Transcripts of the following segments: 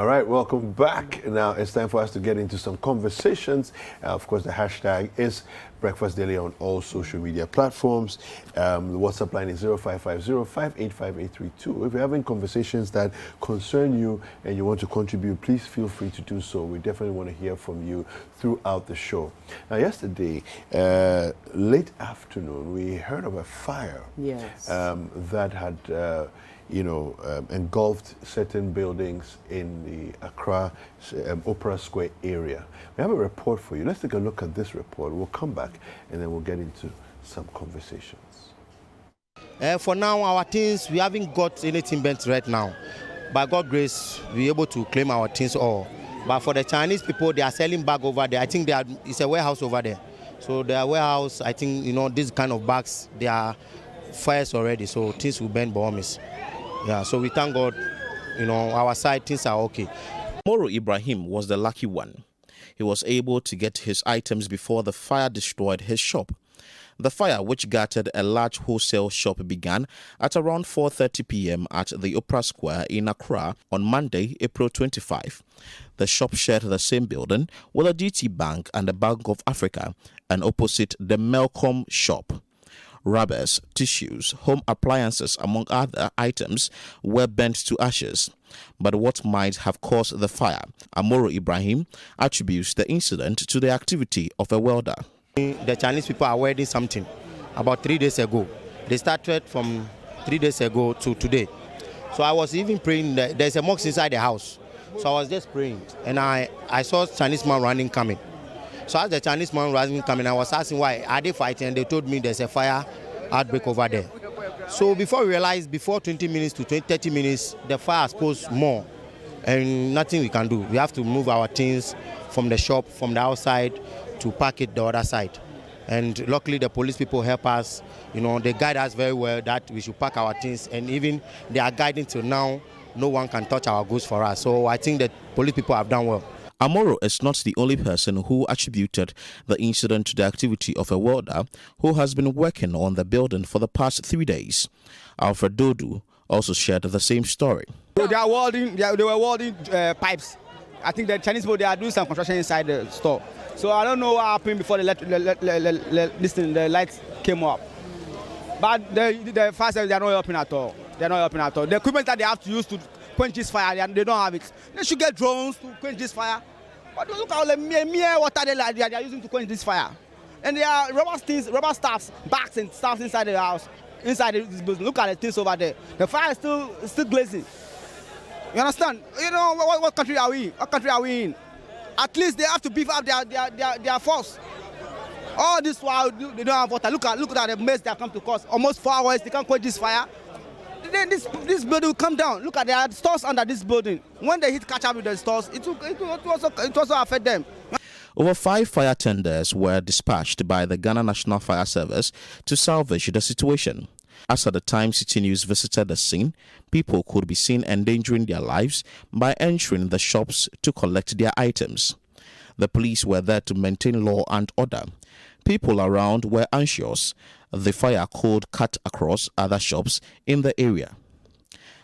All right, welcome back. Now it's time for us to get into some conversations. Of course, the hashtag is Breakfast Daily on all social media platforms. The WhatsApp line is 0550-585-832. If you're having conversations that concern you and you want to contribute, please feel free to do so. We definitely want to hear from you throughout the show. Now, yesterday, late afternoon, we heard of a fire that had engulfed certain buildings in the Accra Opera Square area. We have a report for you. Let's take a look at this report. We'll come back and then we'll get into some conversations. For now, our things, we haven't got anything bent right now. By God's grace, we're able to claim our things all. But for the Chinese people, they are selling bags over there. I think it's a warehouse over there. So their warehouse, I think, these kind of bags, they are fires already. So things will burn bombs. Yeah, so we thank God, our side, things are okay. Moro Ibrahim was the lucky one. He was able to get his items before the fire destroyed his shop. The fire, which gutted a large wholesale shop, began at around 4:30 p.m. at the Opera Square in Accra on Monday, April 25. The shop shared the same building with a GT Bank and the Bank of Africa, and opposite the Melcom shop. Rubbers, tissues, home appliances, among other items, were burnt to ashes. But what might have caused the fire? Amoro Ibrahim attributes the incident to the activity of a welder. The Chinese people are welding something about 3 days ago. They started from 3 days ago to today. So I was even praying. There's a mosque inside the house. So I was just praying. And I saw Chinese man running coming. So as the Chinese man was coming, I was asking why are they fighting, and they told me there's a fire outbreak over there. So before we realized, before 20 minutes to 30 minutes, the fire exposed more, and nothing we can do. We have to move our things from the shop, from the outside, to park it the other side. And luckily the police people help us. They guide us very well that we should pack our things, and even they are guiding till now. No one can touch our goods for us. So I think that police people have done well. Amoro is not the only person who attributed the incident to the activity of a welder who has been working on the building for the past 3 days. Alfred Dodu also shared the same story. So they are welding. They were welding pipes. I think the Chinese people, they are doing some construction inside the store. So I don't know what happened before the lights came up. But the fire service, they are not helping at all. They are not helping at all. The equipment that they have to use to quench this fire, they don't have it. They should get drones to quench this fire. But look at all the mere water they are using to quench this fire. And there are rubber staffs, bags and staffs inside the house, inside this building. Look at the things over there. The fire is still blazing. You understand? What country are we? What country are we in? At least they have to beef up their force. All this while they don't have water. Look at the mess that come to cause. Almost 4 hours they can't quench this fire. Then this building will come down. Look at there are stores under this building. When the heat catch up with the stores, it also affect them. Over 5 fire tenders were dispatched by the Ghana National Fire Service to salvage the situation. As at the time City News visited the scene, people could be seen endangering their lives by entering the shops to collect their items. The police were there to maintain law and order. People around were anxious. The fire could cut across other shops in the area.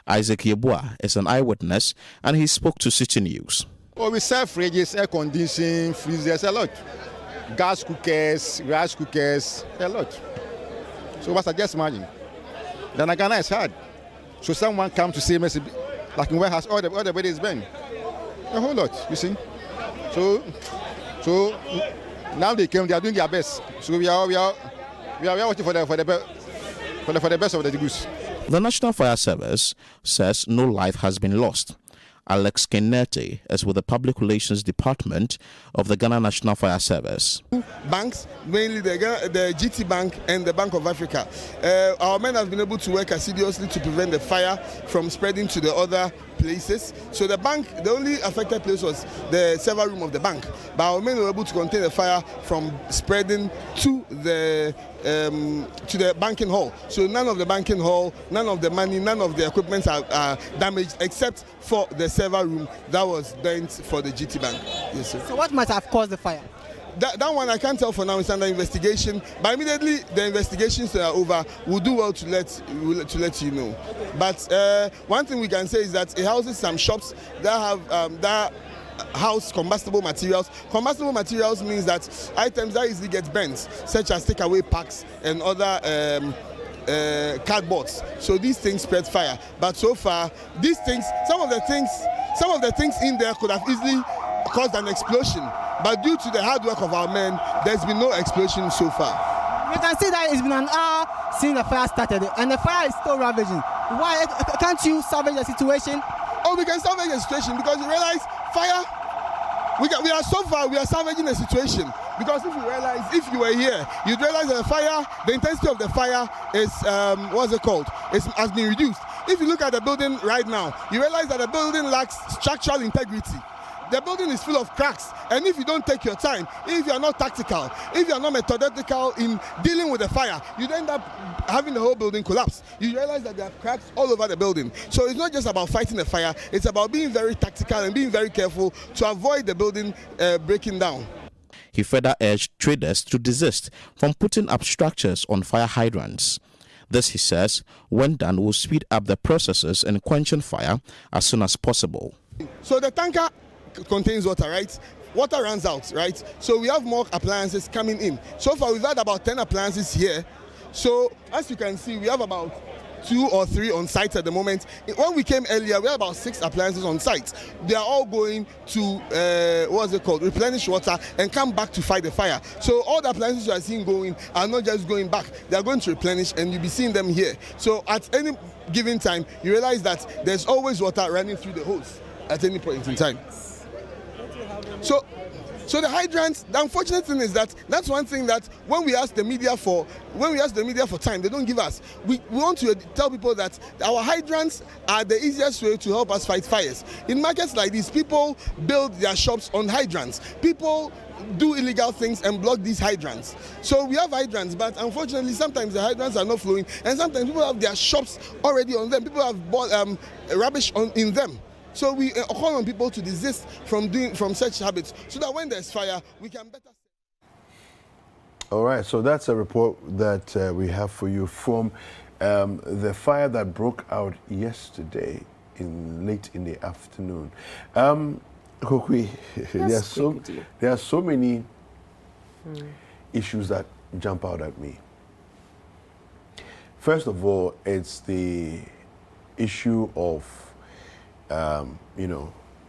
Isaac Yeboah is an eyewitness, and he spoke to City News. Oh, we sell fridges, air conditioning, freezers, a lot. Gas cookers, rice cookers, a lot. So what's I just imagine? Then Ghana is hard. So someone come to say, like in warehouse, all the body is burned. A whole lot, you see. So now they came, they are doing their best. So we are waiting for the best of the goods. The National Fire Service says no life has been lost. Alex Kenete is with the Public Relations Department of the Ghana National Fire Service. Banks, mainly the GT Bank and the Bank of Africa. Our men have been able to work assiduously to prevent the fire from spreading to the other places. So the only affected place was the server room of the bank. But our men were able to contain the fire from spreading to the banking hall. So none of the banking hall, none of the money, none of the equipment are damaged except for the server room that was burnt for the GT Bank. Yes, sir. So what might have caused the fire? that one I can't tell for now. It's under investigation. But immediately the investigations are over, we'll do well to let you know. But one thing we can say is that it houses some shops that have that house combustible materials. Combustible materials means that items that easily get burnt, such as takeaway packs and other cardboards. So these things spread fire. But so far, these things, some of the things in there could have easily caused an explosion. But due to the hard work of our men, there's been no explosion so far. You can see that it's been an hour since the fire started, and the fire is still ravaging. Why can't you salvage the situation? Oh, we can salvage the situation because you realize fire. We are so far. We are salvaging the situation because if you were here, you'd realize that the intensity of the fire is has been reduced. If you look at the building right now, you realize that the building lacks structural integrity. The building is full of cracks, and if you don't take your time, if you are not tactical, if you are not methodical in dealing with the fire, you end up having the whole building collapse. You realize that there are cracks all over the building. So it's not just about fighting the fire, it's about being very tactical and being very careful to avoid the building breaking down. He further urged traders to desist from putting up structures on fire hydrants. This, he says, when done, will speed up the processes in quenching fire as soon as possible. So the tanker contains water, right? Water runs out, right? So we have more appliances coming in. So far we've had about 10 appliances here. So as you can see, we have about 2 or 3 on site at the moment. When we came earlier, we had about 6 appliances on site. They are all going to replenish water and come back to fight the fire. So all the appliances you are seeing going are not just going back, they are going to replenish, and you'll be seeing them here. So at any given time, you realize that there's always water running through the hose at any point in time. So the hydrants, the unfortunate thing is that that's one thing that when we ask the media for time, they don't give us. We want to tell people that our hydrants are the easiest way to help us fight fires. In markets like this, people build their shops on hydrants. People do illegal things and block these hydrants. So we have hydrants, but unfortunately sometimes the hydrants are not flowing, and sometimes people have their shops already on them. People have bought rubbish in them. So we call on people to desist from such habits, so that when there's fire, we can better. All right, so that's a report that we have for you from the fire that broke out yesterday late in the afternoon. Kokwi, there are so many issues that jump out at me. First of all, it's the issue of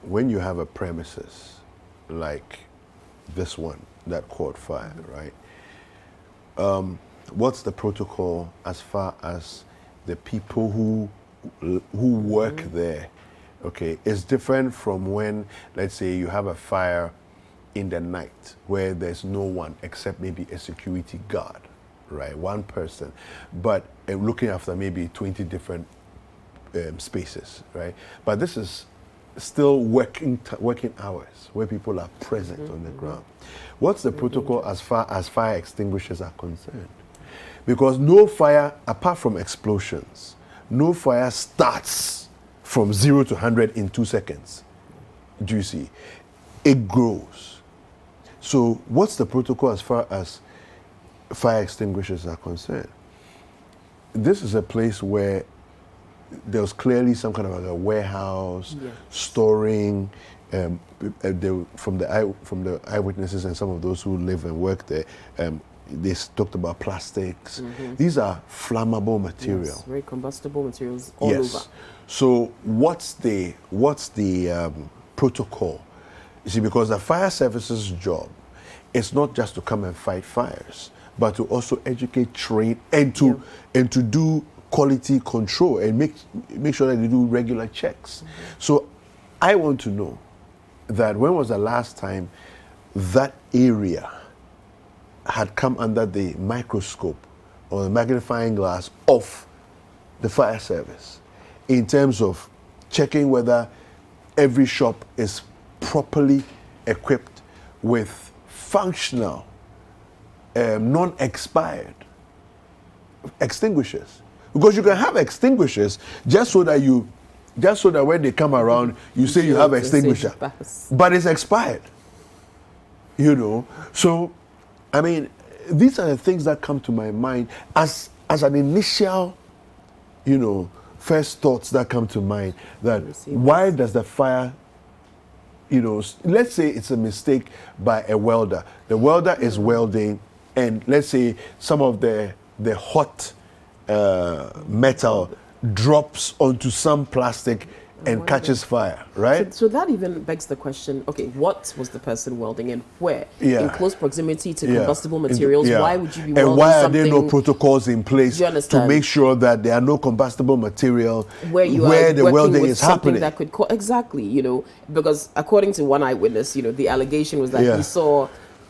when you have a premises like this one that caught fire, right? What's the protocol as far as the people who work there? Okay, it's different from when, let's say, you have a fire in the night where there's no one except maybe a security guard, right? One person, but looking after maybe 20 different spaces, right? But this is still working hours where people are present on the ground. What's the protocol as far as fire extinguishers are concerned? Because no fire, apart from explosions, no fire starts from 0 to 100 in 2 seconds. Do you see? It grows. So what's the protocol as far as fire extinguishers are concerned? This is a place where there was clearly some kind of like a warehouse, storing. From the eyewitnesses and some of those who live and work there, they talked about plastics. These are flammable material. Yes, very combustible materials all over. So what's the protocol? You see, because the fire services job is not just to come and fight fires, but to also educate, train, and to do quality control and make sure that they do regular checks. So I want to know that when was the last time that area had come under the microscope or the magnifying glass of the fire service in terms of checking whether every shop is properly equipped with functional, non-expired extinguishers. Because you can have extinguishers just so that when they come around, you say you have extinguisher, but it's expired. You know, so I mean, these are the things that come to my mind as an initial, you know, first thoughts that come to mind. That why does the fire, you know, let's say it's a mistake by a welder. The welder is welding, and let's say some of the hot metal drops onto some plastic and catches fire, right? So that even begs the question, okay, what was the person welding and where? Yeah. In close proximity to Yeah. combustible materials, Yeah. why would you be and welding why are something? there no protocols in place Do you to understand? make sure that there are no combustible material where you where are the working welding with is something happening? that could exactly, you know, because according to one eyewitness, you know, the allegation was that Yeah. he saw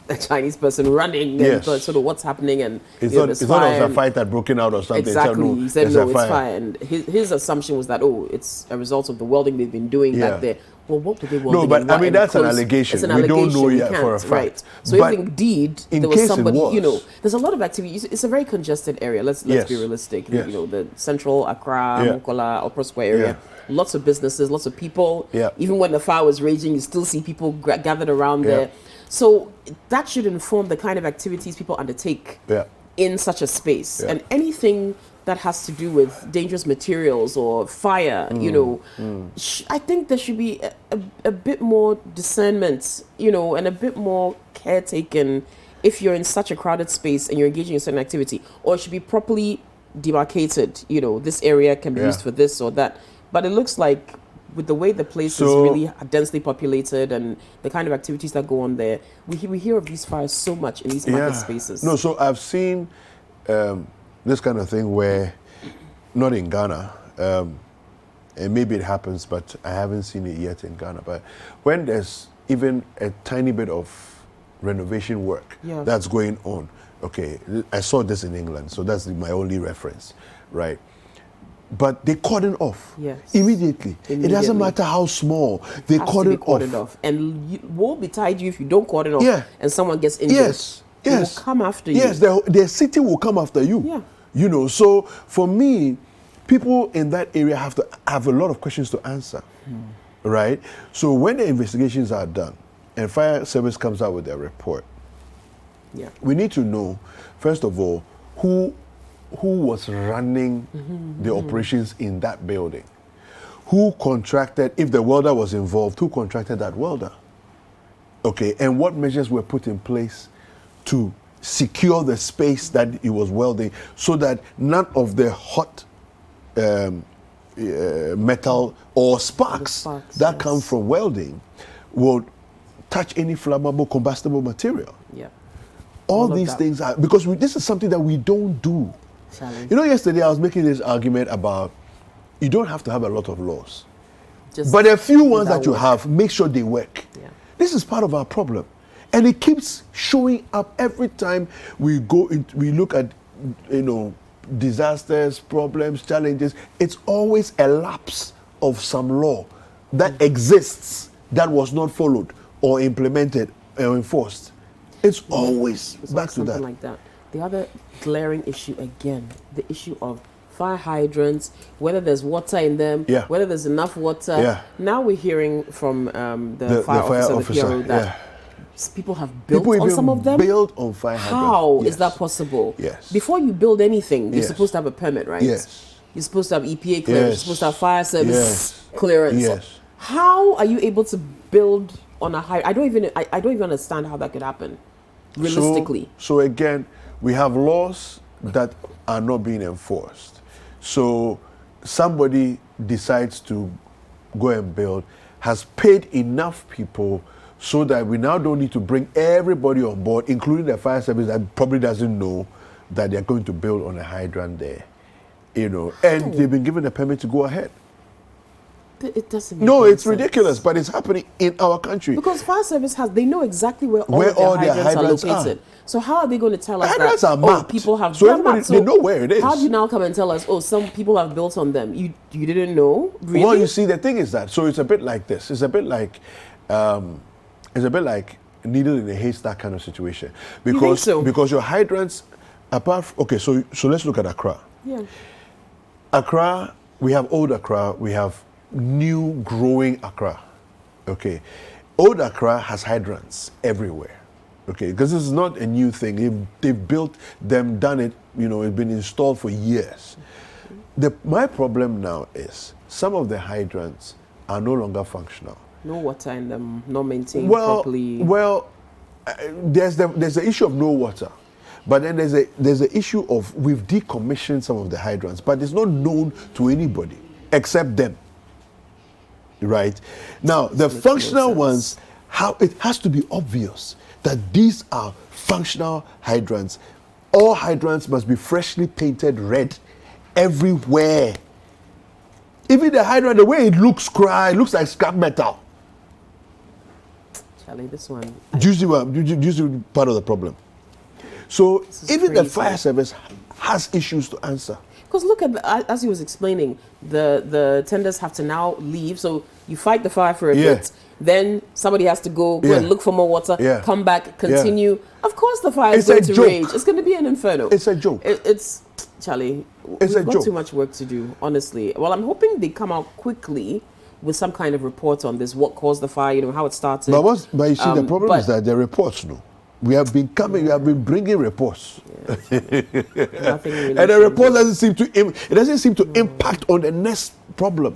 a Chinese person running and Yes. thought sort of what's happening, and It's you know, not, there's it's not fire as a and- fight that broken out or something. Exactly. He said there's no, a it's fire, and his assumption was that it's a result of the welding they've been doing Yeah. back there. Well, what were they welding? No, but and I what- mean and that's an close- allegation. It's an We don't allegation. know We yet can't, for a fact. right? So But if indeed in there was case it somebody, you know, was. there's a lot of activity. It's a very congested area. Let's Yes. be realistic. Yes. You know, the central Accra, Yeah. Mokola, Upper Square area. Yeah. Lots of businesses, lots of people. Yeah. Even when the fire was raging, you still see people gathered around Yeah. there. So that should inform the kind of activities people undertake Yeah. in such a space. Yeah. And anything that has to do with dangerous materials or fire, you know, I think there should be a bit more discernment, you know, and a bit more caretaken if you're in such a crowded space and you're engaging in certain activity, or it should be properly demarcated, you know, this area can be Yeah. used for this or that. But it looks like with the way the place is So- really densely populated and the kind of activities that go on there, we hear of these fires so much in these market spaces. No, so I've seen this kind of thing where, not in Ghana, and maybe it happens, but I haven't seen it yet in Ghana. But when there's even a tiny bit of renovation work Yeah. that's going on, okay, I saw this in England, so that's my only reference, right? But they cordon off Yes. immediately. It doesn't Immediately. matter how small, they Has to be cordon cordoned off. off. And woe betide you if you don't cordon off Yeah. and someone gets injured. Yes, They yes. will come after you. Yes, the city will come after you. Yeah. You know, so for me, people in that area have to have a lot of questions to answer, right? So when the investigations are done and fire service comes out with their report, Yeah. we need to know, first of all, who was running the operations in that building, who contracted, if the welder was involved, who contracted that welder, okay, and what measures were put in place to secure the space that he was welding so that none of the hot metal or sparks, that yes. come from welding will touch any flammable combustible material. Yeah. All of these that. things are, because this is something that we don't do. Challenge. You know, yesterday I was making this argument about you don't have to have a lot of laws, Just but a few ones that that you work. have, make sure they work. Yeah. This is part of our problem, and it keeps showing up every time we go in, we look at, you know, disasters, problems, challenges. It's always a lapse of some law that exists that was not followed or implemented or enforced. It's always It's back like to something that. like that. The other glaring issue again, the issue of fire hydrants, whether there's water in them, Yeah. whether there's enough water. Yeah. Now we're hearing from the fire officer, the PRO, that people have built People on even some of them. build on fire hydrant. How is Yes. that possible? Yes. Before you build anything, you're Yes. supposed to have a permit, right? Yes. You're supposed to have EPA clearance. You're Yes. supposed to have fire service Yes. clearance. Yes. How are you able to build on a high? I don't even understand how that could happen, realistically. So again, we have laws that are not being enforced. So somebody decides to go and build, has paid enough people so that we now don't need to bring everybody on board, including the fire service that probably doesn't know that they're going to build on a hydrant there. You know, and they've been given a permit to go ahead. It doesn't. Make No, any it's sense. ridiculous, but it's happening in our country. Because fire service they know exactly where Where all all of their their hydrants hydrants are located. So how are they going to tell us Hydrants that are mapped. people have So they're everybody- mapped. they know where it is. How do you now come and tell us, some people have built on them? You didn't know? Really? Well, you see, the thing is that, so it's a bit like this. It's a bit like needle in a haystack kind of situation. Because, think so? because your hydrants, okay, so let's look at Accra. Yeah. Accra, we have old Accra, we have new growing Accra. Okay. Old Accra has hydrants everywhere. Okay, because this is not a new thing. They've built them, done it, it's been installed for years. My problem now is some of the hydrants are no longer functional. No water in them, not maintained properly. Well, there's the issue of no water. But then there's the issue of we've decommissioned some of the hydrants, but it's not known to anybody except them. Right? Now, the functional ones, it has to be obvious that these are functional hydrants. All hydrants must be freshly painted red everywhere. Even the hydrant, the way it looks like scrap metal. Charlie, this one. Do you see part of the problem? So even the fire service has issues to answer. Because look at as he was explaining, the tenders have to now leave. So you fight the fire for a bit, then somebody has to go and look for more water, come back, continue. Of course, the fire is going to rage. It's going to be an inferno. It's a joke. It's Charlie. We've got too much work to do, honestly. Well, I'm hoping they come out quickly with some kind of report on this, what caused the fire, how it started. But you see, the problem is that the reports, we have been bringing reports. Nothing really. And the report doesn't seem to impact on the next problem.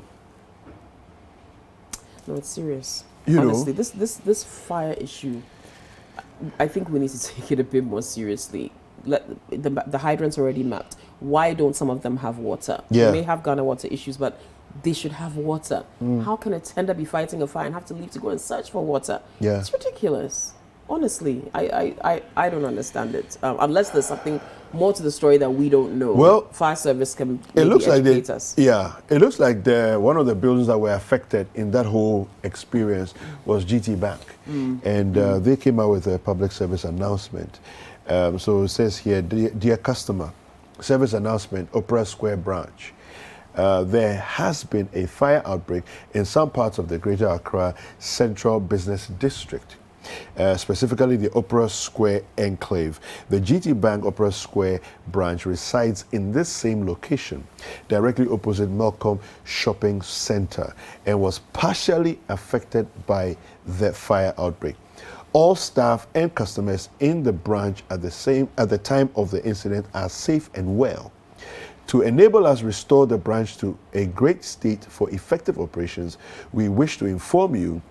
No, it's serious. Honestly, this fire issue, I think we need to take it a bit more seriously. The hydrants already mapped. Why don't some of them have water? Yeah. They may have Ghana water issues, but they should have water. How can a tender be fighting a fire and have to leave to go and search for water? Yeah. It's ridiculous. Honestly, I don't understand it. Unless there's something more to the story that we don't know. Well, fire service can educate us. Yeah, it looks like one of the buildings that were affected in that whole experience was GT Bank. And they came out with a public service announcement. So it says here, dear customer, service announcement, Opera Square branch. There has been a fire outbreak in some parts of the Greater Accra Central Business District. Specifically the Opera Square enclave. The GT Bank Opera Square branch resides in this same location, directly opposite Melcom Shopping Center, and was partially affected by the fire outbreak. All staff and customers in the branch at the time of the incident are safe and well. To enable us restore the branch to a great state for effective operations, we wish to inform you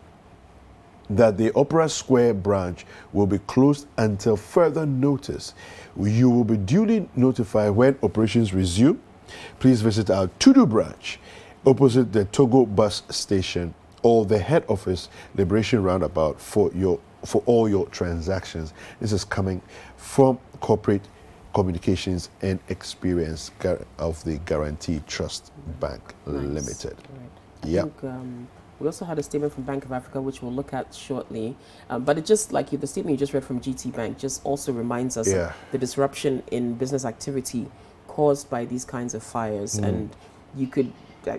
that the Opera Square branch will be closed until further notice. You will be duly notified when operations resume. Please visit our Tudu branch opposite the Togo bus station or the head office Liberation Roundabout for all your transactions. This is coming from Corporate Communications and Experience of the Guarantee Trust Bank Limited. Right. I think, we also had a statement from Bank of Africa, which we'll look at shortly. But it just, like the statement you just read from GT Bank, just also reminds us of the disruption in business activity caused by these kinds of fires. And you could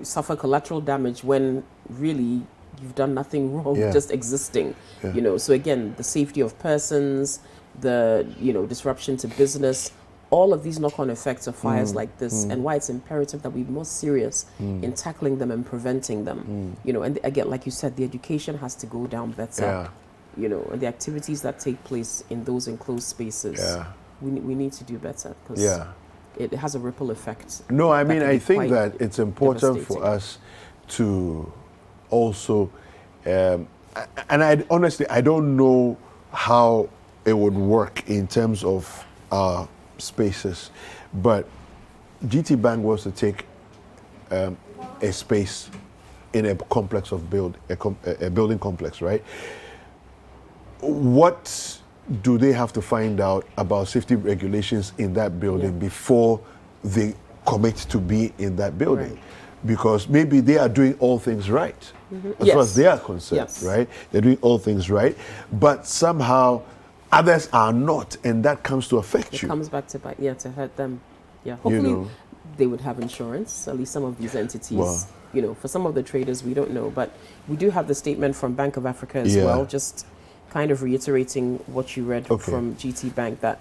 suffer collateral damage when really you've done nothing wrong, just existing. So again, the safety of persons, the disruption to business, all of these knock-on effects of fires like this, and why it's imperative that we're more serious in tackling them and preventing them. And again, like you said, the education has to go down better. And the activities that take place in those enclosed spaces, we need to do better, because it has a ripple effect. No, I mean, I think that it's important for us to also, and I honestly, I don't know how it would work in terms of our spaces, but GT Bank wants to take a space in a complex of a building complex, right? What do they have to find out about safety regulations in that building before they commit to be in that building? Right. Because maybe they are doing all things right, as far as they are concerned, right? They're doing all things right, but somehow others are not, and that comes to affect you. It comes back to hurt them. Hopefully they would have insurance, at least some of these entities. For some of the traders, we don't know, but we do have the statement from Bank of Africa as well, just kind of reiterating what you read from GT Bank, that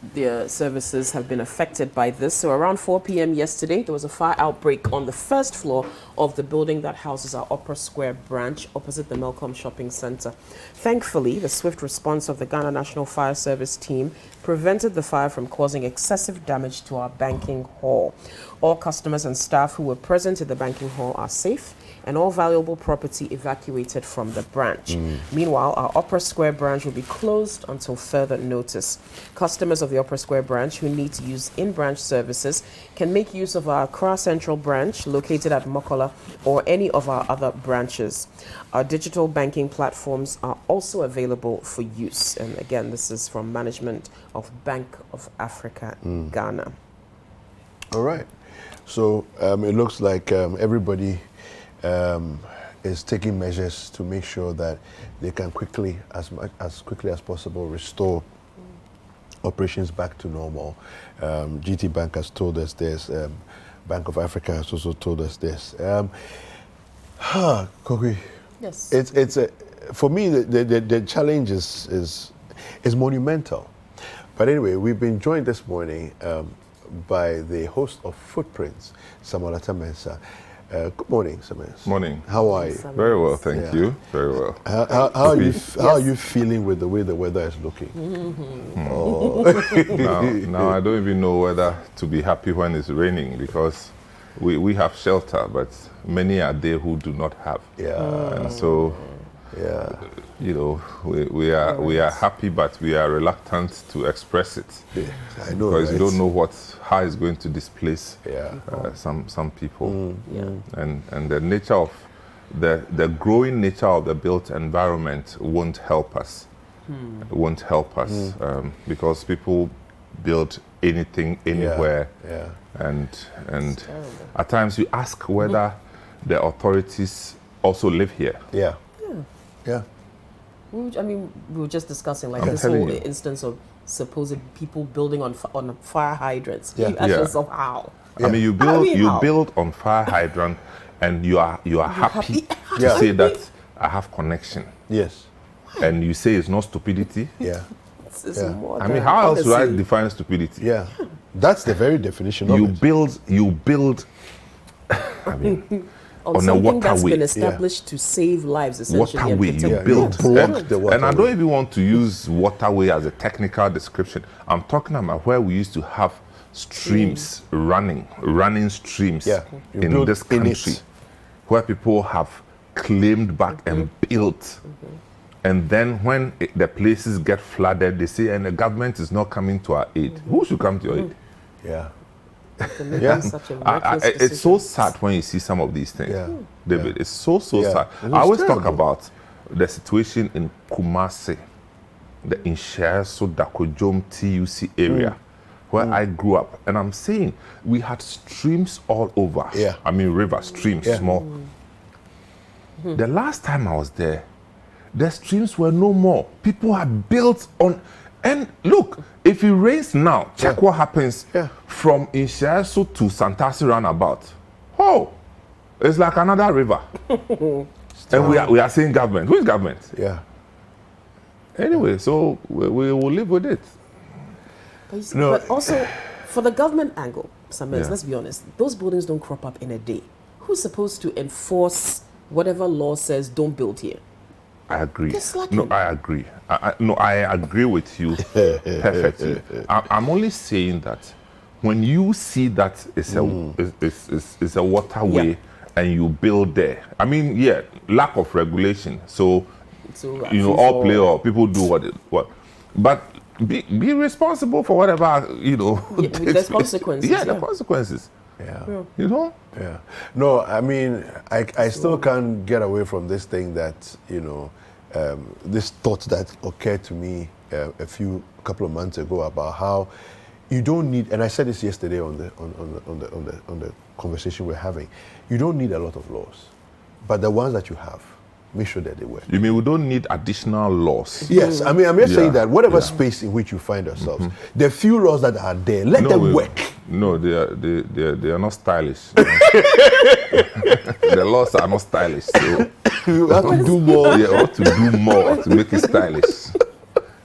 their services have been affected by this. So around 4 p.m. yesterday, there was a fire outbreak on the first floor of the building that houses our Opera Square branch opposite the Melcom Shopping Center. Thankfully, the swift response of the Ghana National Fire Service team prevented the fire from causing excessive damage to our banking hall. All customers and staff who were present in the banking hall are safe, and all valuable property evacuated from the branch. Meanwhile, our Opera Square branch will be closed until further notice. Customers of the Opera Square branch who need to use in-branch services can make use of our Accra Central branch located at Mokola or any of our other branches. Our digital banking platforms are also available for use. And again, this is from management of Bank of Africa, Ghana. All right. So it looks like everybody is taking measures to make sure that they can quickly, as quickly as possible, restore operations back to normal. GT Bank has told us this. Bank of Africa has also told us this. Kogi, Yes. it's for me the challenge is monumental. But anyway, we've been joined this morning by the host of Footprints, Samolata Mensah. Good morning, Samuels. Morning. How are you? Very well, thank Yeah. you. Very well. How are you feeling with the way the weather is looking? Oh. Now I don't even know whether to be happy when it's raining, because we have shelter, but many are there who do not have. Yeah. And so, Yeah. you know, we are happy, but we are reluctant to express it. Yeah, I know. Because right? you don't know how it's going to displace Yeah. some people. Yeah. And the nature of the growing nature of the built environment won't help us. Won't help us because people build anything anywhere. Yeah. And at times you ask whether the authorities also live here. Yeah. Yeah. I mean, we were just discussing like I'm this telling whole you. instance of supposed people building on fire hydrants. Yeah. You ask Yeah. yourself how? I mean, you build how? build on fire hydrant, and you are happy to Yeah. say that I have connection, Yes. and you say it's not stupidity. Yeah. It's Yeah. more I mean, than- how else do I honestly, define stupidity? Yeah. That's the very definition of You it. build. I mean, on on a something that's waterway. been established to save lives, essentially, waterway and you protect build. you block and, the and I waterway. don't even want to use waterway as a technical description. I'm talking about where we used to have streams running streams Yeah. You in build this in country, it. where people have claimed back and built. And then when the places get flooded, they say, and the government is not coming to our aid. Who should come to your aid? Yeah. to make Yeah. such a reckless It's so decision. sad when you see some of these things. Yeah. David, it's so Yeah. sad. It I was always talk terrible. about the situation in Kumasi, the Insheso Dakojom TUC area, where I grew up. And I'm saying we had streams all over. Yeah. I mean, river, streams, Yeah. small. The last time I was there, the streams were no more. People had built on. And look, if it rains now, check what happens Yeah. from Insheso to Santasi roundabout. Oh, it's like another river. And we are saying government. Who is government? Yeah. Anyway, so we will live with it. But, you see, No. but also, for the government angle, Samuels, Yeah. let's be honest, those buildings don't crop up in a day. Who's supposed to enforce whatever law says don't build here? I agree. Just like No, him. I agree. I agree with you perfectly. I'm only saying that when you see that it's a waterway Yeah. and you build there, I mean, yeah, lack of regulation. So So, you know, all play or people do what, but be responsible for whatever Yeah, takes there's place. consequences, Yeah, the yeah. consequences. Yeah. You know. Yeah. No, I mean, I still can't get away from this thing that, this thought that occurred to me a couple of months ago about how you don't need, and I said this yesterday on the conversation we're having, you don't need a lot of laws, but the ones that you have, make sure that they work. You mean we don't need additional laws? Yes, I mean, I'm just saying Yeah, that whatever yeah. space in which you find yourselves, the few laws that are there, let them work. No, they are not stylish. The laws are not stylish. So You have to do more. you have to do more to make it stylish.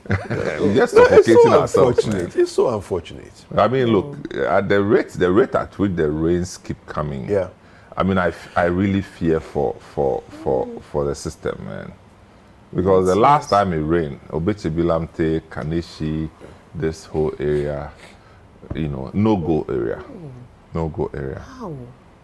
We're just No, it's suffocating so ourselves, man. unfortunate. It's so unfortunate. I mean, look, at the rate at which the rains keep coming. Yeah. I mean, I really fear for the system, man. Because the last time it rained, Obeche Bilamte, Kanishi, this whole area, you know, no-go area. No-go area. Wow.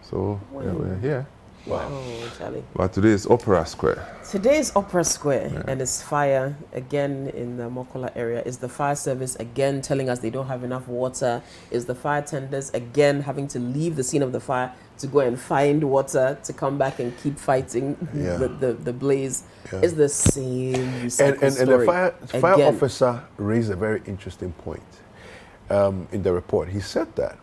So, yeah, we're here. Wow. Oh, Charlie. But today is Opera Square. Today is Opera Square and it's fire again in the Mokola area. Is the fire service again telling us they don't have enough water? Is the fire tenders again having to leave the scene of the fire to go and find water to come back and keep fighting the blaze? Yeah. It's the same And story. the fire again. officer raised a very interesting point in the report. He said that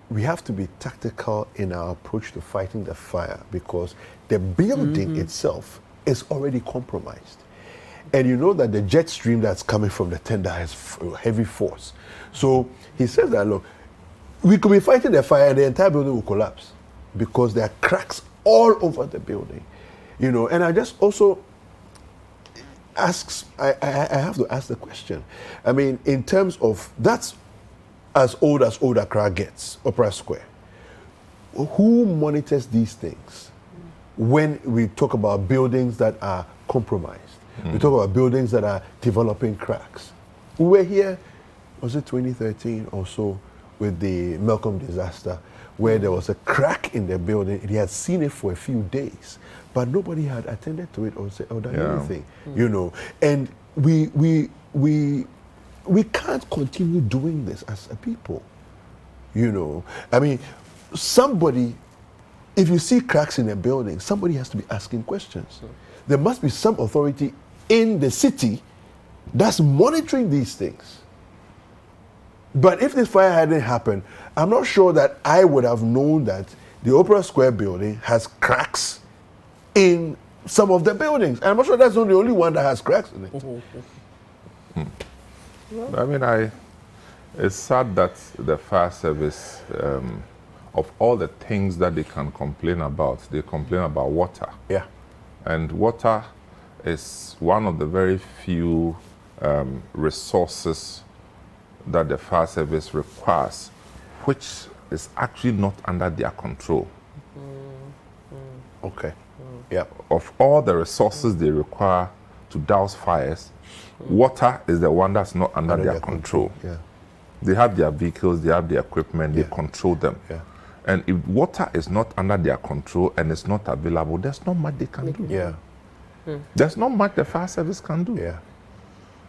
we have to be tactical in our approach to fighting the fire because the building itself is already compromised. And you know that the jet stream that's coming from the tender has heavy force. So he says that, look, we could be fighting the fire and the entire building will collapse because there are cracks all over the building. You know, and I just also I have to ask the question. I mean, in terms of, that's as old Accra gets, Opera Square. Who monitors these things when we talk about buildings that are compromised? We talk about buildings that are developing cracks. We were here, was it 2013 or so, with the Malcolm disaster, where there was a crack in the building. He had seen it for a few days, but nobody had attended to it or said, or done anything, you know. And we can't continue doing this as a people, you know. I mean, somebody, if you see cracks in a building, somebody has to be asking questions. There must be some authority in the city that's monitoring these things. But if this fire hadn't happened, I'm not sure that I would have known that the Opera Square building has cracks in some of the buildings. And I'm not sure that's not the only one that has cracks in it. I mean, it's sad that the fire service, of all the things that they can complain about, they complain about water. Yeah. And water is one of the very few resources that the fire service requires, which is actually not under their control. Okay. Yeah. Of all the resources they require to douse fires, water is the one that's not under their control. Yeah. They have their vehicles, they have their equipment, they control them. Yeah. And if water is not under their control and it's not available, there's not much they can do. Yeah. There's not much the fire service can do. Yeah.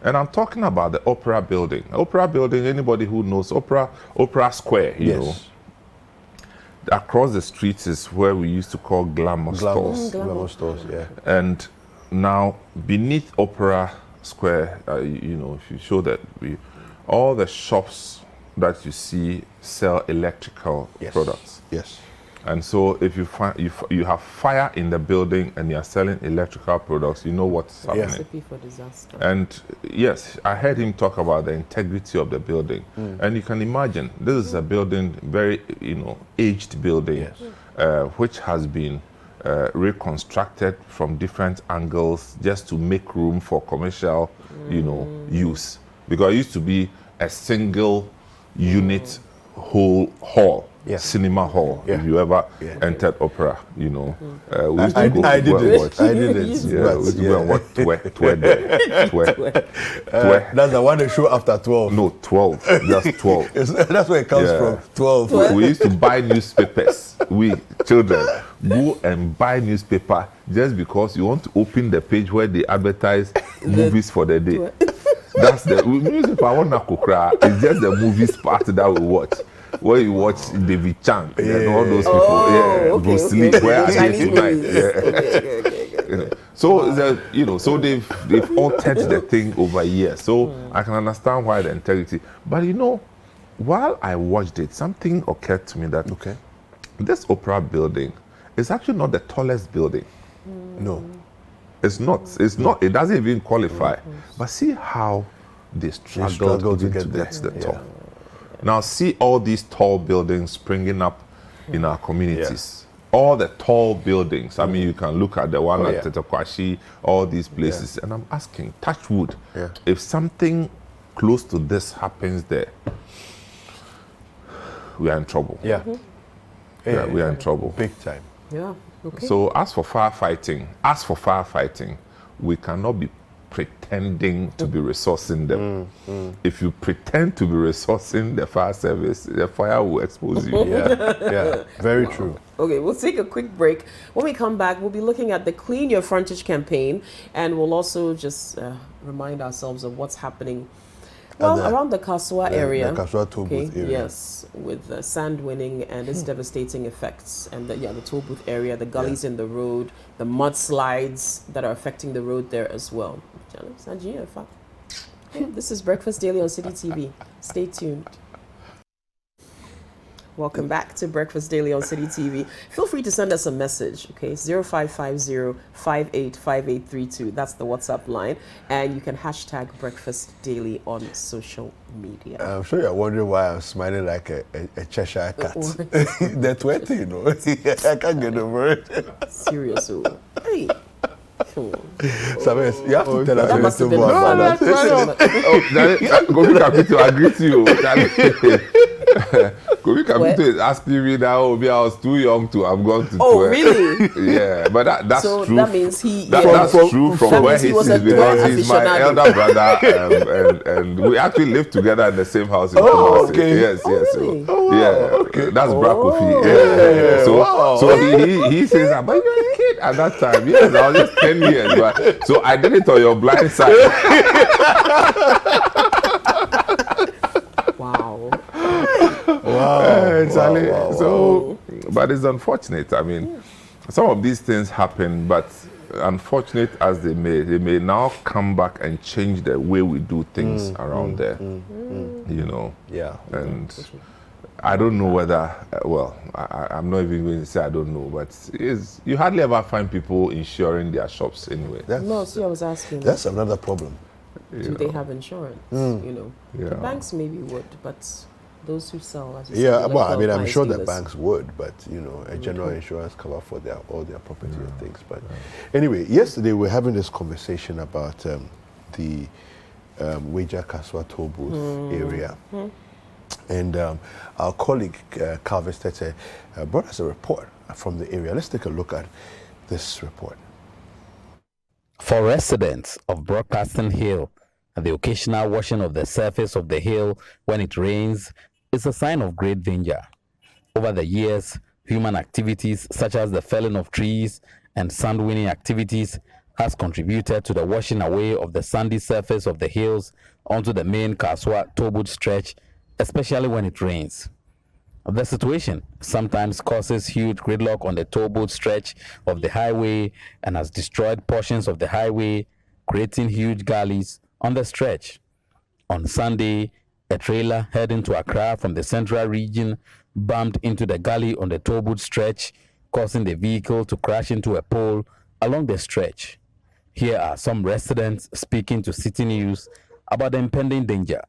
And I'm talking about the Opera building. Opera building, anybody who knows Opera Square, you know. Across the streets is where we used to call glamour stores. Glamour stores, yeah. And now beneath Opera Square, you know, if you show that, all the shops that you see sell electrical products. Yes. And so if you find you have fire in the building and you're selling electrical products, you know what's happening. Recipe for disaster. And yes, I heard him talk about the integrity of the building. And you can imagine, this is a building, very, you know, aged building, which has been reconstructed from different angles just to make room for commercial, you know, use. Because it used to be a single unit whole hall, cinema hall. If you ever entered Opera, you know, we used to go I did it. watch. I did it. Yeah, we used to go and watch Twe there. That's the one they show after 12. No, 12. Just 12. That's where it comes from. 12. We used to buy newspapers. We children go and buy newspaper just because you want to open the page where they advertise movies for the day. That's the newspaper. I want to cry. It's just the movies part that we watch. Where you watch David Chang and all those people, Bruce Lee, where are they tonight? So you know, so they've altered the thing over years. So I can understand why the integrity. But you know, while I watched it, something occurred to me that this Opera building is actually not the tallest building. No. It's not. It's not. It doesn't even qualify. But see how they struggled to get to the top. Now see all these tall buildings springing up in our communities. all the tall buildings. I mean, you can look at the one at yeah. Tetekwashi, all these places, and I'm asking, touch wood, Yeah. if something close to this happens there, we are in trouble. Yeah. Yeah, we are in trouble. Big time. Yeah. Okay. So as for firefighting, we cannot be pretending to be resourcing them. If you pretend to be resourcing the fire service, the fire will expose you. Yeah. Very true. Okay, we'll take a quick break. When we come back, we'll be looking at the Clean Your Frontage campaign, and we'll also just remind ourselves of what's happening around the Kaswa area. The Kaswa toll booth area. Yes, with sand winning and its devastating effects. And the toll booth area, the gullies in the road, the mudslides that are affecting the road there as well. This is Breakfast Daily on City TV. Stay tuned. Welcome back to Breakfast Daily on City TV. Feel free to send us a message, okay? 0550-585832. That's the WhatsApp line. And you can hashtag Breakfast Daily on social media. I'm sure you're wondering why I'm smiling like a Cheshire cat. That 20, you know. I can't get over it. Serious. Hey. Samuel, you have to tell us That must have been Gobi Capito, I agree to you. Gobi Capito is asking me now, I was too young to have gone to 12. Oh, really? Yeah, but that's so true. That means that's true from where he is, because he's my elder brother, and we actually live together in the same house in Kumasi. Okay. Yes. Really? Okay. That's Bra Kofi. Yeah. So he says, but you were a kid at that time. Yes, I was just 10 years. But so I did it on your blind side. Wow. Exactly. So, but it's unfortunate. I mean, some of these things happen, but unfortunate as they may now come back and change the way we do things around there. You know. Yeah. And I don't know whether, I'm not even going to say I don't know, but you hardly ever find people insuring their shops anyway. I was asking. That's another problem. Do they have insurance? You know, the banks maybe would, but those who sell, as you said, I'm sure the banks would, but a general insurance cover for all their property and things. But anyway, yesterday we were having this conversation about the Weija Kaswa toll booth area. And our colleague, Calvin Tete, brought us a report from the area. Let's take a look at this report. For residents of Broadcasting Hill, the occasional washing of the surface of the hill when it rains is a sign of great danger. Over the years, human activities such as the felling of trees and sand winning activities has contributed to the washing away of the sandy surface of the hills onto the main Kaswa toll booth stretch, especially when it rains. The situation sometimes causes huge gridlock on the toll booth stretch of the highway and has destroyed portions of the highway, creating huge gullies on the stretch. On Sunday, a trailer heading to Accra from the central region bumped into the gully on the toll booth stretch, causing the vehicle to crash into a pole along the stretch. Here are some residents speaking to City News about the impending danger.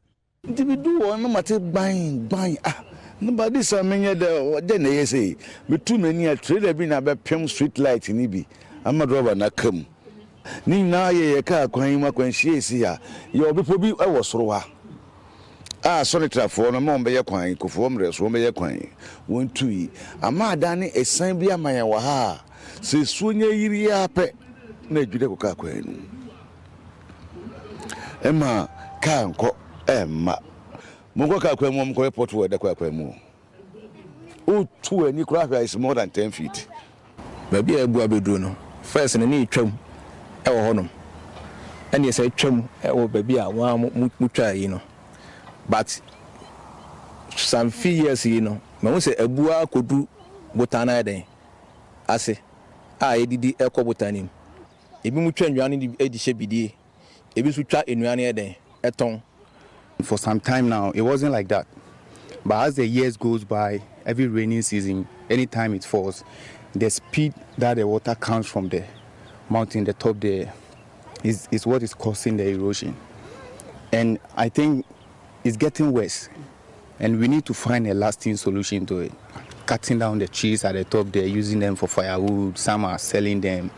Nobody saw me the say between many a trailer being a PM street light in Ibi. I'm a driver na come. Nina ye car quaima when she is here. Your people be I was roa. Sorry, for no more be a quine, conform rest, one be a quine. 1 2 a madani a sign be a maya waha. Say swing a year pet. Ne Judeco quine. Emma can't call Emma. Mongoka Quemum report where the Quaquemo. Oh, 2 and Nicola is more than 10 feet. Baby, a Buabeduno. First in a knee chum, our honor. And you say chum, our baby, one mucha, you know. But some few years, you know, Mamma say a bua could do botana day. I say, I did the echo botanim. If you train you in the edge, BD, if you should try in one day, a tongue. For some time now, it wasn't like that. But as the years goes by, every rainy season, anytime it falls, the speed that the water comes from the mountain, the top there, is what is causing the erosion. And I think it's getting worse. And we need to find a lasting solution to it. cutting down the trees at the top. They're using them for firewood. Some are selling them.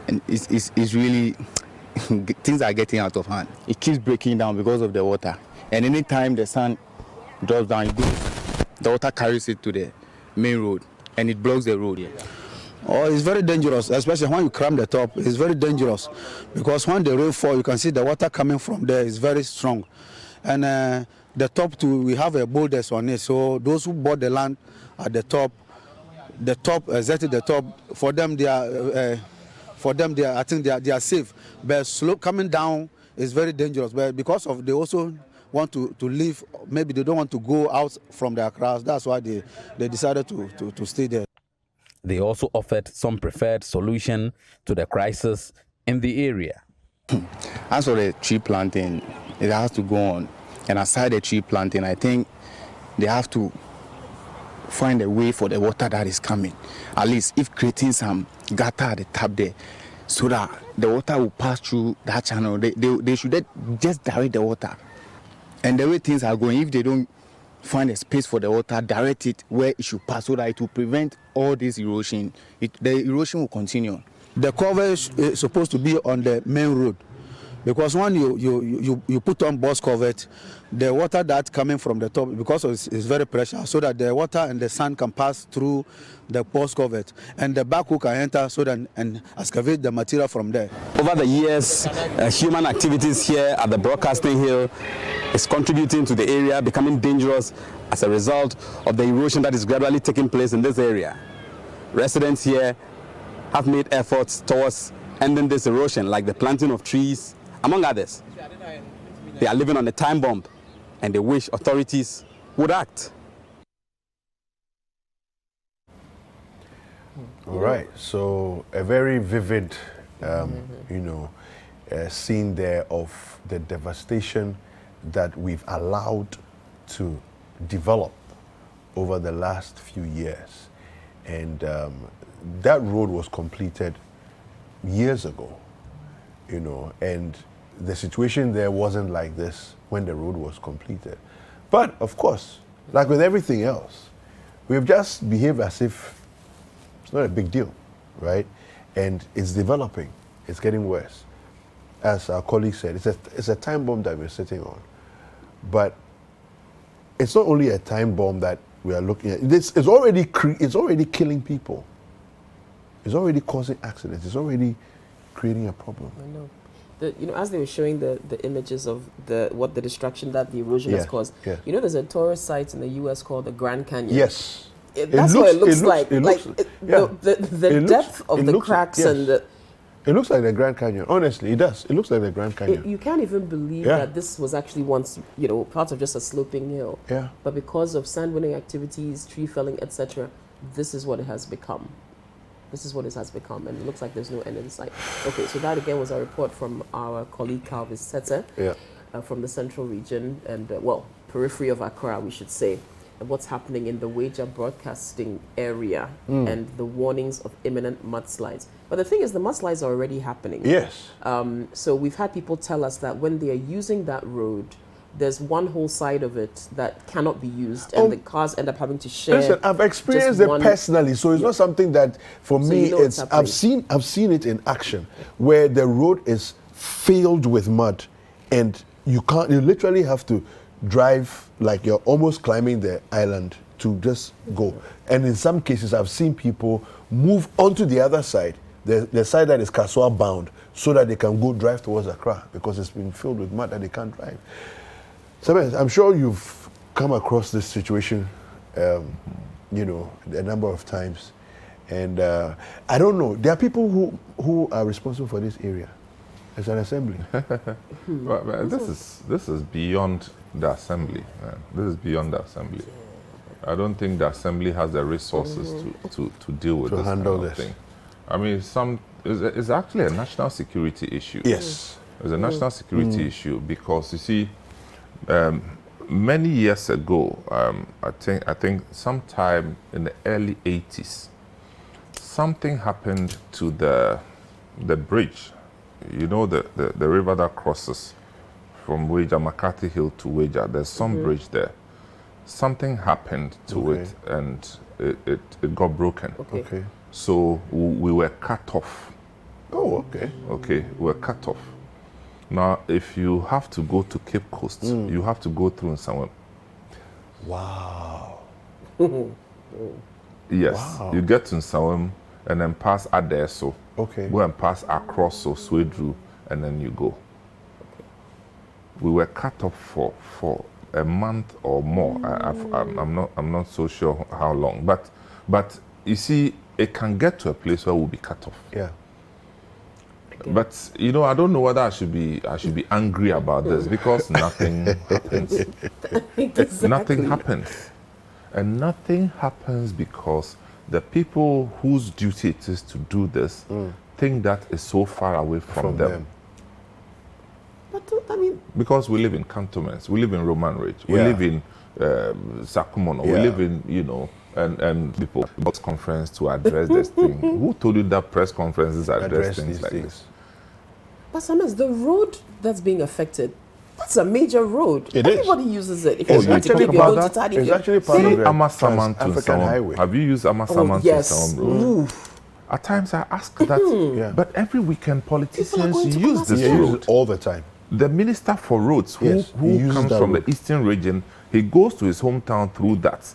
And it's really, things are getting out of hand. It keeps breaking down because of the water. And anytime the sun drops down, the water carries it to the main road and it blocks the road. Oh, it's very dangerous, especially when you climb the top. It's very dangerous because when the rain falls, you can see the water coming from there is very strong. And the top too, we have a boulders on it. So those who bought the land at the top, exactly the top, for them they are, I think they are safe. But slow coming down is very dangerous. But because of they also want to live, maybe they don't want to go out from their crowds. That's why they decided to stay there. They also offered some preferred solution to the crisis in the area. As for the tree planting, it has to go on. And aside the tree planting, I think they have to find a way for the water that is coming. At least if creating some gutter at the top there, so that the water will pass through that channel. They should just direct the water. And the way things are going, if they don't find a space for the water, direct it where it should pass so that it will prevent all this erosion. The erosion will continue. The cover is supposed to be on the main road, because when you put on box cover, the water that's coming from the top, because it's very precious, so that the water and the sun can pass through the box cover, and the backhoe can enter so that and excavate the material from there. Over the years, human activities here at the Broadcasting Hill is contributing to the area becoming dangerous as a result of the erosion that is gradually taking place in this area. Residents here have made efforts towards ending this erosion, like the planting of trees, among others. They are living on a time bomb, and they wish authorities would act. All right, so a very vivid, scene there of the devastation that we've allowed to develop over the last few years. And that road was completed years ago, and the situation there wasn't like this when the road was completed. But of course, like with everything else, we've just behaved as if it's not a big deal, right? And it's developing, it's getting worse. As our colleague said, it's a time bomb that we're sitting on. But it's not only a time bomb that we are looking at. It's already killing people. It's already causing accidents. It's already creating a problem. I know. As they were showing the images of the destruction that the erosion has caused. Yeah. There's a tourist site in the U.S. called the Grand Canyon. Yes. That's what it looks like. The depth of the cracks and the. It looks like the Grand Canyon. Honestly, it does. It looks like the Grand Canyon. You can't even believe that this was actually once, part of just a sloping hill. Yeah. But because of sand winning activities, tree felling, etc., this is what it has become. This is what it has become, and it looks like there's no end in sight. Okay, so that again was a report from our colleague Calvis Tete from the central region and, periphery of Accra, we should say, and what's happening in the Wager broadcasting area and the warnings of imminent mudslides. But the thing is, the mudslides are already happening. Yes. So we've had people tell us that when they are using that road, there's one whole side of it that cannot be used, and the cars end up having to share. Listen, I've experienced it personally, so it's not something that for me it's. I've seen it in action, where the road is filled with mud, and you literally have to drive like you're almost climbing the island to just go. And in some cases, I've seen people move onto the other side, the side that is Kaswa bound, so that they can go drive towards Accra, because it's been filled with mud that they can't drive. So I'm sure you've come across this situation, a number of times. And I don't know, there are people who are responsible for this area as an assembly. But this is beyond the assembly. This is beyond the assembly. I don't think the assembly has the resources to deal with this handle kind of this thing. I mean, it's actually a national security issue. Yes. It's a national security issue because, you see, many years ago, I think sometime in the early 80s, something happened to the bridge. The river that crosses from Wager, McCarthy Hill to Wager. There's some bridge there. Something happened to it, and it got broken. Okay. So we were cut off. Oh, okay. Okay, we were cut off. Now, if you have to go to Cape Coast, you have to go through somewhere. Wow. Yes, Wow. you get to Nsawam and then pass Adeso. Okay. Go and pass across so Swedru, and then you go. We were cut off for a month or more. I'm not so sure how long, but you see, it can get to a place where we'll be cut off. Yeah. But you know, I don't know whether I should be angry about this because nothing happens. Exactly. Nothing happens. And nothing happens because the people whose duty it is to do this think that is so far away from them. But I mean, Because we live in cantonments, we live in Roman Ridge, we Yeah. live in Sakumono, we Yeah. live in, you know, and people got conference to address this thing. Who told you that press conferences address things these like things. this? but sometimes the road that's being affected, that's a major road. It is. Everybody uses it. If Oh, you're you going to talk Cape, you're about going to that? Tadi. It's actually part See of the Amasaman to African Nsawam. highway. Have you used Amasaman yes. to Nsawam Road? At times I ask that, Yeah. but every weekend politicians going to use this Yeah, you use road. it all the time. The minister for roads, who, Yes, he who uses comes that from road. the eastern region, he goes to his hometown through that.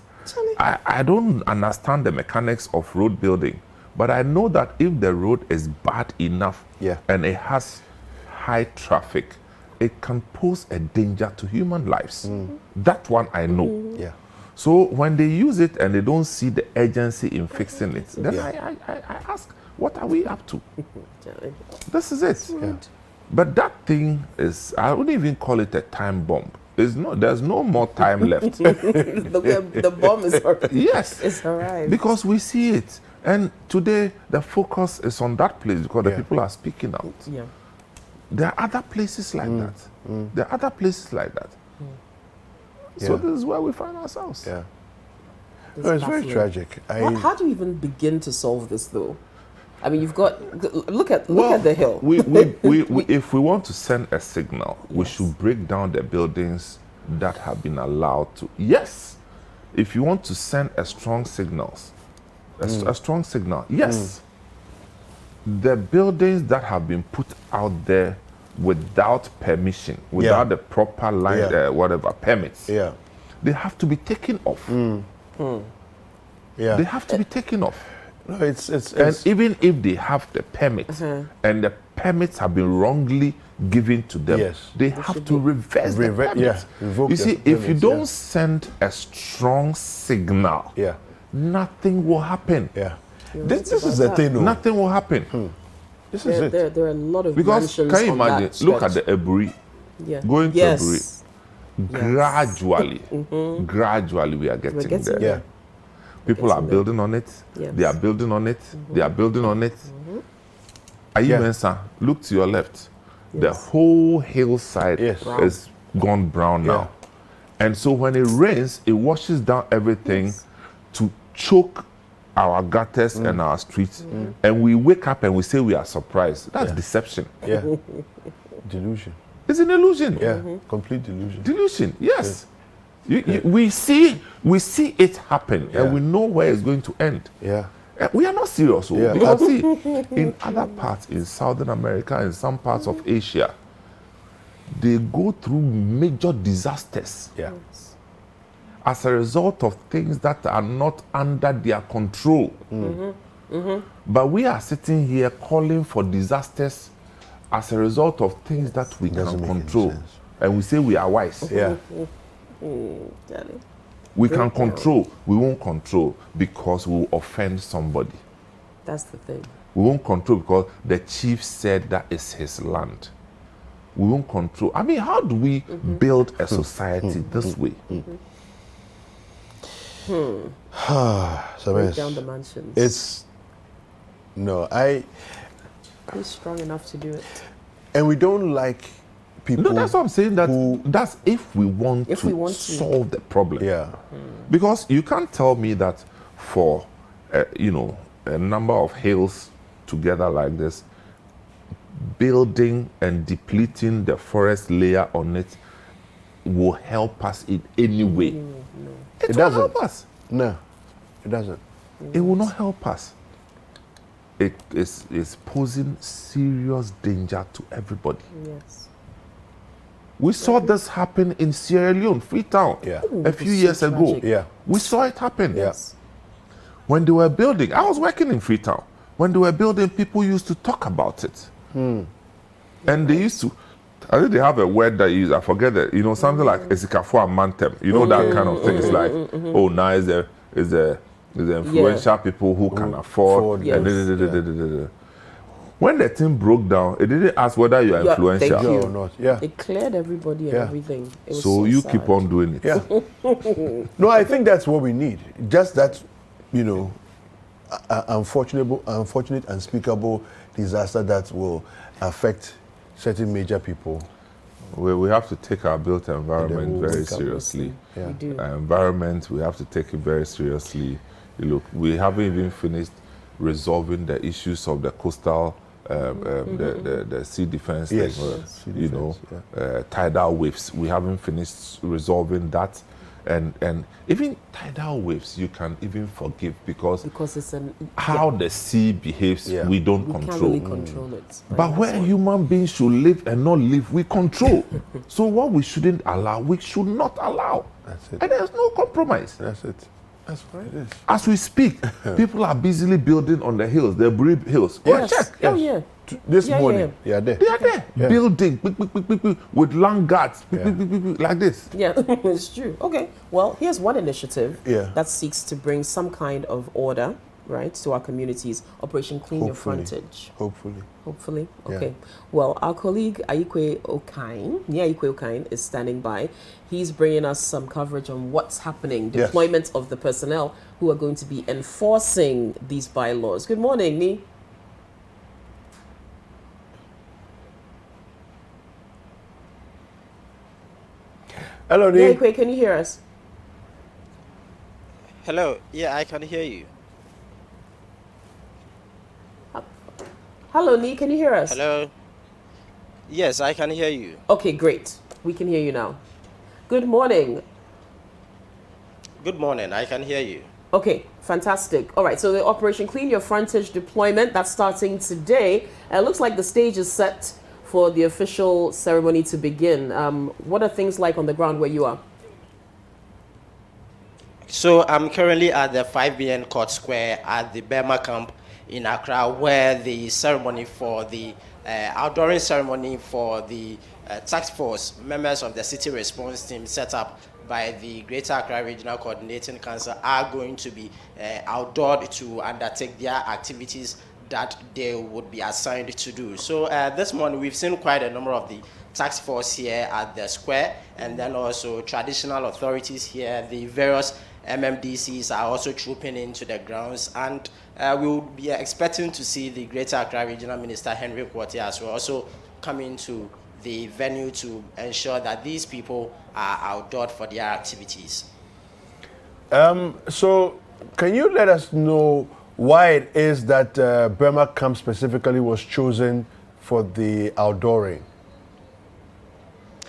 I don't understand the mechanics of road building, but I know that if the road is bad enough Yeah. and it has high traffic, it can pose a danger to human lives. That one I know. Yeah. So when they use it and they don't see the urgency in fixing it, then Yeah. I ask, what are we up to? This is it. But that thing is, I wouldn't even call it a time bomb. There's no more time left. the bomb is Yes. it's arrived. Because we see it. And today the focus is on that place because the Yeah. people are speaking out. Yeah. There are other places like that. There are other places like that. So Yeah. this is where we find ourselves. Yeah. It's No, it's very baffling. tragic. How do you even begin to solve this, though? I mean, you've got look at the hill. we, if we want to send a signal, we should break down the buildings that have been allowed to. Yes, if you want to send a strong signal, a strong signal. Yes, the buildings that have been put out there without permission, without the proper line, whatever permits, they have to be taken off. Yeah. They have to be taken off. No, it's And even if they have the permits and the permits have been wrongly given to them, Yes. they have to reverse the permits. yeah, revoke You the see, if you permits, don't yeah. send a strong signal, Yeah. nothing will happen. Yeah. You're This right is about the that. thing, though. Nothing will happen. This is There, it. there are a lot of Because mansions can you on imagine? that Look at stretch. the Eburi. Yeah. Going to yes. Eburi. Gradually, gradually we are getting, getting there. Yeah. People are building on it. Yes. They are building on it. They are building on it. Yeah. Mensa, look to your left. The whole hillside Yes. is gone brown now. And so when it rains, it washes down everything to choke our gutters and our streets. And we wake up and we say we are surprised. That's deception. Yeah. Delusion. It's an illusion. Yeah. Complete delusion. Delusion, yes. We see it happen and we know where it's going to end. Yeah. We are not serious. Yeah. Because see, in other parts, in Southern America, in some parts of Asia, they go through major disasters Yeah. as a result of things that are not under their control. But we are sitting here calling for disasters as a result of things that we Doesn't can make any control. sense. And we say we are wise. Yeah. Daddy. We can Breakdown. control, we won't control because we will offend somebody. That's the thing. We won't control because the chief said that is his land. We won't control. I mean, how do we build a society this way? So Break it's, down the mansions. it's no, Who's strong enough to do it? and we don't like people. No, that's what I'm saying. That who- that's if we want If to we want to. solve the problem. Yeah. Because you can't tell me that for a number of hills together like this, building and depleting the forest layer on it will help us in any way. It will doesn't. help us. No. It doesn't. It will not help us. It is posing serious danger to everybody. Yes. We saw this happen in Sierra Leone, Freetown, a few years ago. Yeah. We saw it happen. Yes. When they were building, I was working in Freetown. When they were building, people used to talk about it. And they used to, I think they have a word that is, I forget it, something like Esikafo Amantem. That kind of thing. It's like, oh, now is the influential people who can afford. When the thing broke down, it didn't ask whether you are influential or not. Yeah. It cleared everybody and everything. It was so you sad. keep on doing it. Yeah. No, I think that's what we need. Just that, unfortunate, unspeakable disaster that will affect certain major people. We have to take our built environment very seriously. Yeah. We do. Environment, we have to take it very seriously. Look, we haven't even finished resolving the issues of the coastal, the sea defense thing, tidal waves. We haven't finished resolving that. And even tidal waves, you can even forgive because it's how the sea behaves, we don't control. Can't really control it. But where human beings should live and not live, we control. So what we shouldn't allow, we should not allow. That's it. And there's no compromise. That's it. That's what it is. As we speak, people are busily building on the hills, the Brib Hills. Yes. Check. Oh, yeah. This morning, they are there. They are there, building with long guards, like this. Yeah, it's true. Okay, well, here's one initiative Yeah. that seeks to bring some kind of order, right, to our communities. Operation Clean Your Hopefully. Frontage. Hopefully. Yeah. Okay. Well, our colleague Ayikwe Okain is standing by. He's bringing us some coverage on what's happening, Yes. deployment of the personnel who are going to be enforcing these bylaws. Good morning, Ni. Hello, Ni. Ayikwe, can you hear us? Hello, yeah, I can hear you. Hello, Ni, can you hear us? Hello. Yes, I can hear you. Okay, great. We can hear you now. Good morning. Good morning, I can hear you. Okay, fantastic. All right, so the Operation Clean Your Frontage deployment, that's starting today. It looks like the stage is set for the official ceremony to begin. What are things like on the ground where you are? So I'm currently at the 5BN Court Square at the Burma camp in Accra, where the ceremony for the outdooring ceremony for the task force members of the city response team set up by the Greater Accra Regional Coordinating Council are going to be outdoored to undertake their activities that they would be assigned to do. So this morning we've seen quite a number of the task force here at the square, and then also traditional authorities here. The various MMDCs are also trooping into the grounds, and we will be expecting to see the Greater Accra Regional Minister Henry Kwartey as well also coming to the venue to ensure that these people are outdoored for their activities. So, can you let us know why it is that Burma camp specifically was chosen for the outdooring?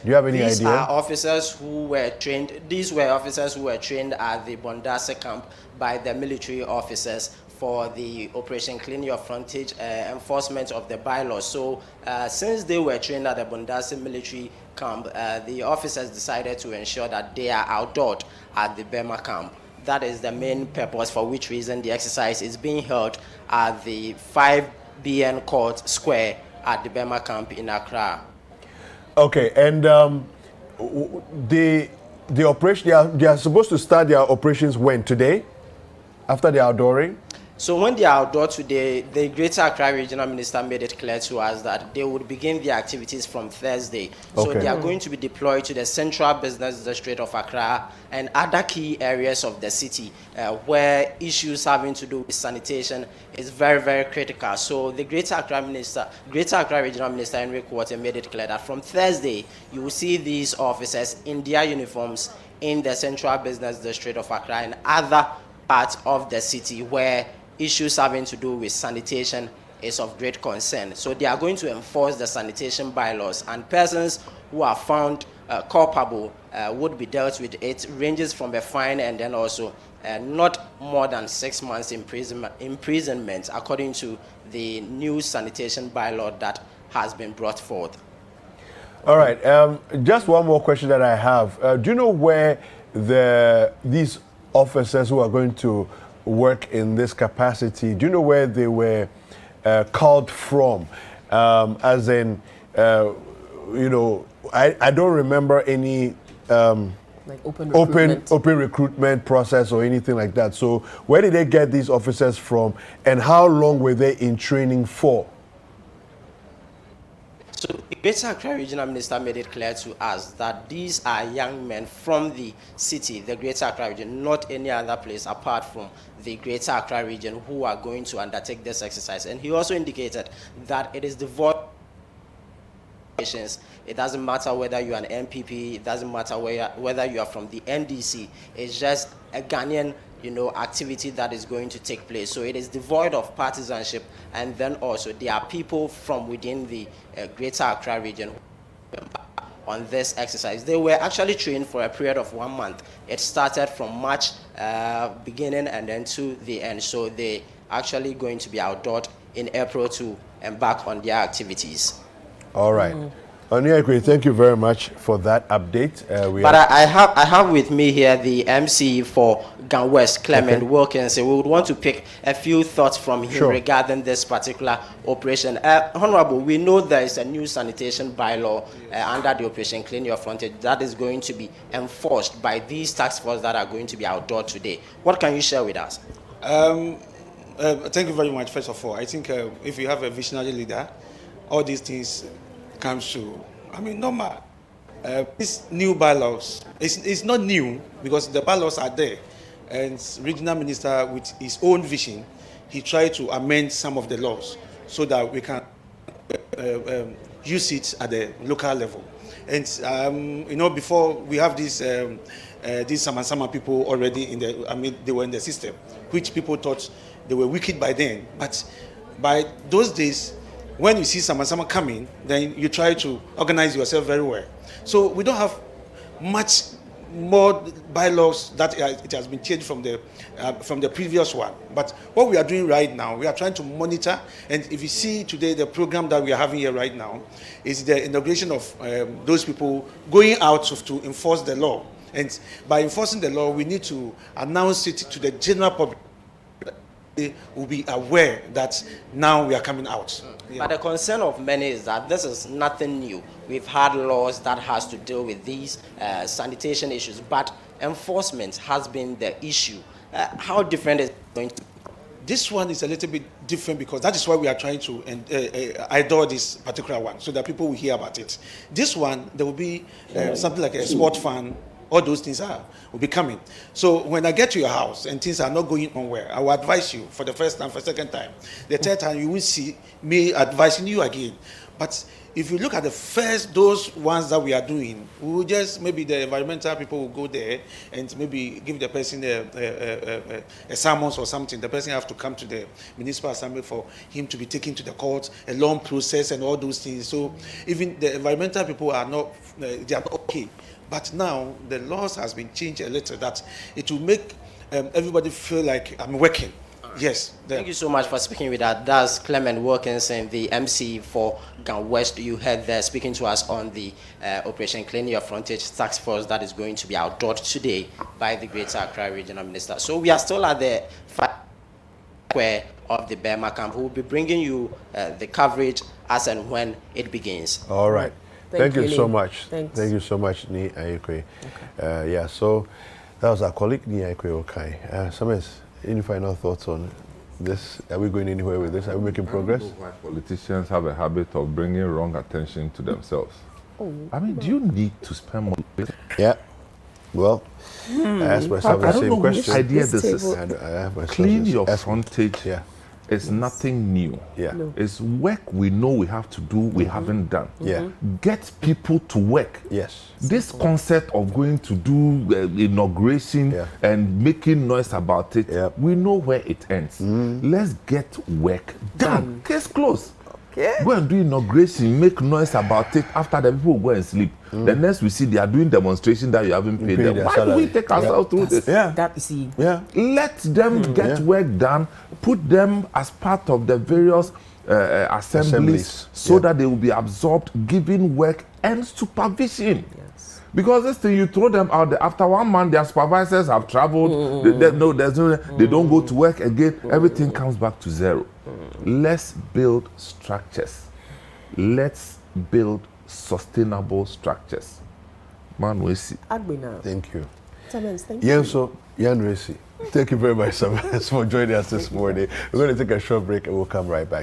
Do you have any These idea? are officers who were trained. These were officers who were trained at the Bondase camp by the military officers for the Operation Clean Your Frontage enforcement of the bylaws. So since they were trained at the Bondase military camp, the officers decided to ensure that they are outdoored at the Burma camp. That is the main purpose for which reason the exercise is being held at the 5BN Court Square at the Burma camp in Accra. Okay, and the operation, they are supposed to start their operations when? Today? After the outdooring? So when they are outdoor today, the Greater Accra Regional Minister made it clear to us that they would begin their activities from Thursday. So Okay. they are going to be deployed to the Central Business District of Accra and other key areas of the city where issues having to do with sanitation is very, very critical. So the Greater Accra Regional Minister Henry Kwartey made it clear that from Thursday, you will see these officers in their uniforms in the Central Business District of Accra and other parts of the city where issues having to do with sanitation is of great concern. So they are going to enforce the sanitation bylaws, and persons who are found culpable would be dealt with. It ranges from a fine and then also not more than 6 months imprisonment, according to the new sanitation bylaw that has been brought forth. All right. Just one more question that I have. Do you know where these officers who are going to work in this capacity, do you know where they were called from? As in, you know, I don't remember any like open recruitment process or anything like that. So where did they get these officers from, and how long were they in training for? So the Greater Accra Regional Minister made it clear to us that these are young men from the city, the Greater Accra region, not any other place apart from the Greater Accra region, who are going to undertake this exercise. And he also indicated that it is devoid. It doesn't matter whether you're an MPP, it doesn't matter whether you are from the NDC. It's just a Ghanaian, you know, activity that is going to take place. So it is devoid of partisanship, and then also there are people from within the Greater Accra region on this exercise. They were actually trained for a period of 1 month. It started from March beginning and then to the end. So they actually going to be outdoored in April to embark on their activities. All right. Oniakwe, thank you very much for that update. I have with me here the MC for Gan West, Clement Wilkinson. We would want to pick a few thoughts from him regarding this particular operation. Honorable, we know there is a new sanitation bylaw under the Operation Clean Your Frontage that is going to be enforced by these task force that are going to be outdoor today. What can you share with us? Thank you very much. First of all, I think if you have a visionary leader, all these things comes to, I mean, normal. These new bylaws, it's not new because the bylaws are there. And regional minister, with his own vision, he tried to amend some of the laws so that we can use it at the local level. And, you know, before we have these Sama people already in the, I mean, they were in the system, which people thought they were wicked by then. But by those days, when you see Sama coming, then you try to organize yourself very well. So we don't have much more bylaws that it has been changed from the previous one. But what we are doing right now, we are trying to monitor. And if you see today, the program that we are having here right now is the inauguration of those people going out to enforce the law. And by enforcing the law, we need to announce it to the general public. They will be aware that now we are coming out. Yeah. But the concern of many is that this is nothing new. We've had laws that has to deal with these sanitation issues, but enforcement has been the issue. How different is it going to be? This one is a little bit different because that is why we are trying to idle this particular one so that people will hear about it. This one, there will be something like a sport fan. All those things will be coming. So when I get to your house and things are not going on well, I will advise you for the first time, for the second time. The third time, you will see me advising you again. But if you look at the first, those ones that we are doing, we will just, maybe the environmental people will go there and maybe give the person a summons or something. The person have to come to the municipal assembly for him to be taken to the court, a long process and all those things. So even the environmental people are not, they are not okay. But now the laws has been changed a little that it will make everybody feel like I'm working. Yes. Thank you so much for speaking with us. That's Clement Wilkinson, the MC for Gan West. You heard there speaking to us on the Operation Clean Your Frontage task force that is going to be outdoored today by the Greater Accra Regional Minister. So we are still at the square of the Burma camp. Who will be bringing you the coverage as and when it begins. All right. Thank you so much. Thanks. Thank you so much, Ni Ayekwe. Yeah, so that was our colleague, Ni Ayekwe Okai. Sames, any final thoughts on this? Are we going anywhere with this? Are we making progress? I don't know why politicians have a habit of bringing wrong attention to themselves. I mean, do you need to spend money? Yeah. Well, I asked myself the same question. Idea this is. Clean your frontage. Yeah. It's nothing new. Yeah. No. It's work we know we have to do, we haven't done. Yeah. Get people to work. Yes. This concept of going to do inauguration and making noise about it, we know where it ends. Let's get work done. Case closed. Okay. Go and do inauguration, make noise about it. After the people go and sleep. The next we see they are doing demonstration that you haven't paid them. Why do we take ourselves through this? Let them get work done. Put them as part of the various assemblies so that they will be absorbed, giving work and supervision. Because this thing, you throw them out there, after 1 month, their supervisors have traveled, they don't go to work again, everything comes back to zero. Let's build structures. Let's build sustainable structures. Man, we see. Thank you. Thank you. Yan Resi, thank you very much, Samas, for joining us this morning. We're going to take a short break and we'll come right back.